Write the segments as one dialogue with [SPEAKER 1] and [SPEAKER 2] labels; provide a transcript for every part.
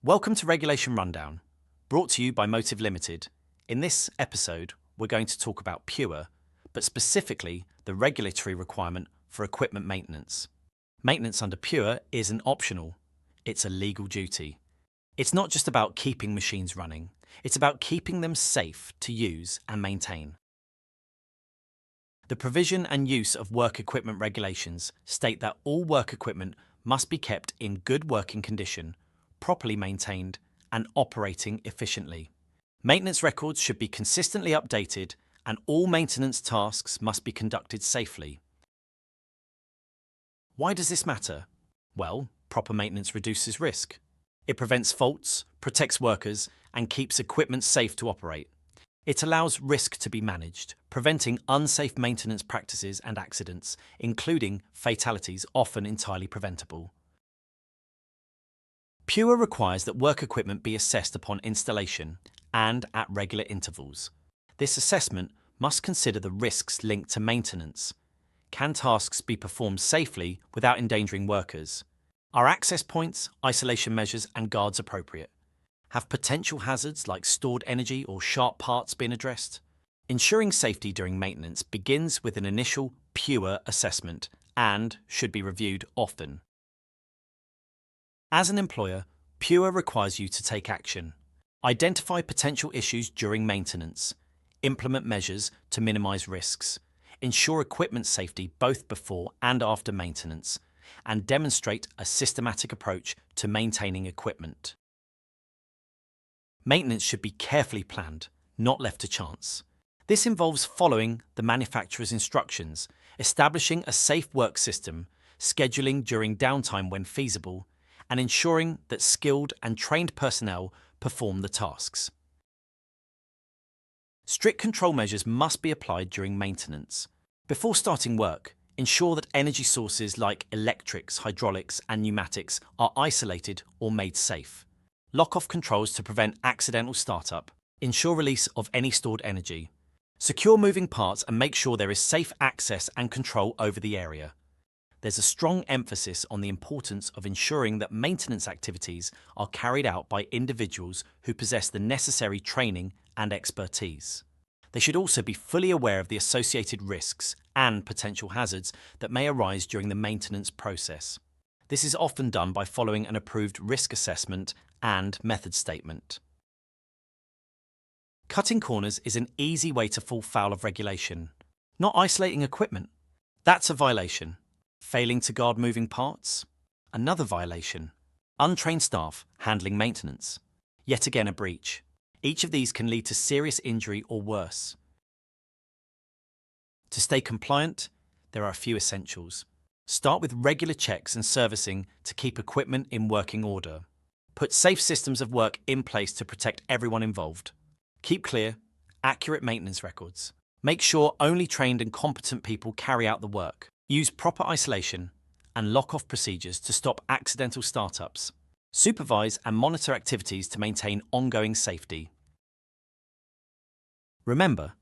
[SPEAKER 1] Welcome to Regulation Rundown, brought to you by Motive Limited. In this episode, we're going to talk about PUWER, but specifically the regulatory requirement for equipment maintenance. Maintenance under PUWER isn't optional, it's a legal duty. It's not just about keeping machines running, it's about keeping them safe to use and maintain. The provision and use of work equipment regulations state that all work equipment must be kept in good working condition, properly maintained, and operating efficiently. Maintenance records should be consistently updated, and all maintenance tasks must be conducted safely. Why does this matter? Well, proper maintenance reduces risk. It prevents faults, protects workers, and keeps equipment safe to operate. It allows risk to be managed, preventing unsafe maintenance practices and accidents, including fatalities often entirely preventable. PUWER requires that work equipment be assessed upon installation and at regular intervals. This assessment must consider the risks linked to maintenance. Can tasks be performed safely without endangering workers? Are access points, isolation measures, and guards appropriate? Have potential hazards like stored energy or sharp parts been addressed? Ensuring safety during maintenance begins with an initial PUWER assessment and should be reviewed often. As an employer, PUWER requires you to take action. Identify potential issues during maintenance. Implement measures to minimize risks. Ensure equipment safety both before and after maintenance. And demonstrate a systematic approach to maintaining equipment. Maintenance should be carefully planned, not left to chance. This involves following the manufacturer's instructions, establishing a safe work system, scheduling during downtime when feasible, and ensuring that skilled and trained personnel perform the tasks. Strict control measures must be applied during maintenance. Before starting work, ensure that energy sources like electrics, hydraulics, and pneumatics are isolated or made safe. Lock off controls to prevent accidental startup. Ensure release of any stored energy. Secure moving parts and make sure there is safe access and control over the area. There's a strong emphasis on the importance of ensuring that maintenance activities are carried out by individuals who possess the necessary training and expertise. They should also be fully aware of the associated risks and potential hazards that may arise during the maintenance process. This is often done by following an approved risk assessment and method statement. Cutting corners is an easy way to fall foul of regulation. Not isolating equipment. That's a violation. Failing to guard moving parts? Another violation. Untrained staff handling maintenance? Yet again a breach. Each of these can lead to serious injury or worse. To stay compliant, there are a few essentials. Start with regular checks and servicing to keep equipment in working order. Put safe systems of work in place to protect everyone involved. Keep clear, accurate maintenance records. Make sure only trained and competent people carry out the work. Use proper isolation and lock-off procedures to stop accidental startups. Supervise and monitor activities to maintain ongoing safety. Remember,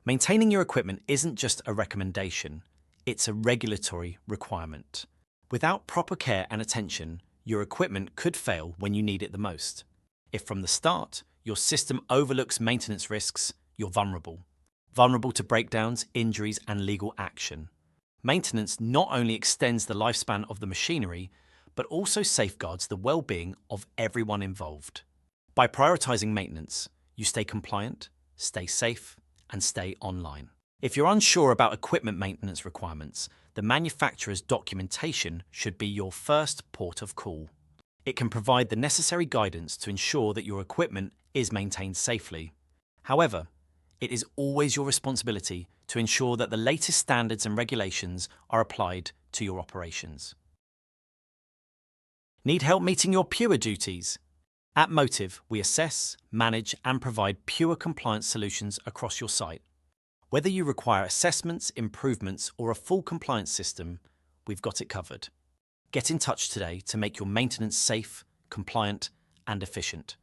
[SPEAKER 1] maintaining your equipment isn't just a recommendation, it's a regulatory requirement. Without proper care and attention, your equipment could fail when you need it the most. If from the start, your system overlooks maintenance risks, you're vulnerable. Vulnerable to breakdowns, injuries, and legal action. Maintenance not only extends the lifespan of the machinery, but also safeguards the well-being of everyone involved. By prioritizing maintenance, you stay compliant, stay safe, and stay online. If you're unsure about equipment maintenance requirements, the manufacturer's documentation should be your first port of call. It can provide the necessary guidance to ensure that your equipment is maintained safely. However, it is always your responsibility to ensure that the latest standards and regulations are applied to your operations. Need help meeting your PUWER duties? At Motive, we assess, manage, and provide PUWER-compliant solutions across your site. Whether you require assessments, improvements, or a full compliance system, we've got it covered. Get in touch today to make your maintenance safe, compliant, and efficient.